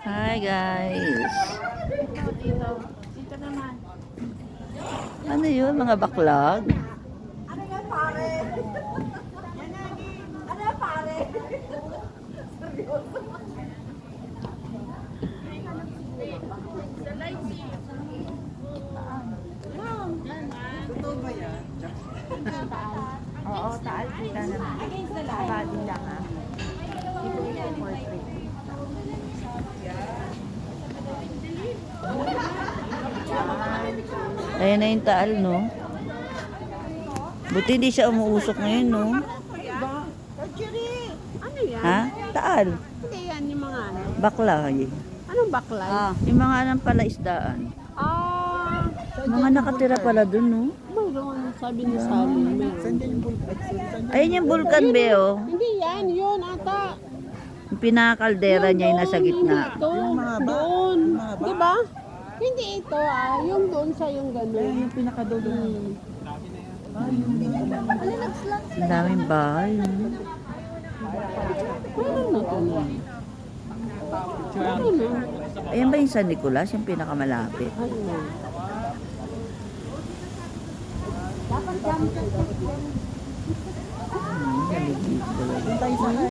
Hi guys. Dito naman. Ano yun, mga baklag? Ano yan, pare? Ano yan, pare? Seryoso. Totoo ba yan? Oo, taal kita naman. Body lang ha. Ito yung portrait. Ayan na yung taal, no? Buti hindi siya umuusok ngayon, no? Ano yan? Ha? Taal. Hindi yan yung mga ano. Baklay. Anong baklay? Yung mga anong palaisdaan. Ah, Mga nakatira pala dun, no? mayroon. Sabi ni Sally, mayroon. Ayun yung vulkan, Beo. Hindi yan, yun ata. Yung pinakaldera niya yung nasa gitna. Ito, doon. Di ba? Hindi ito yung doon sa yung gano'n. Yung pinakadulo. Ang daming bahay, no? Ano na ito na? Ano na? Ayan ba yung San Nicolas, yung pinakamalapit? Ano na? Maligid talaga.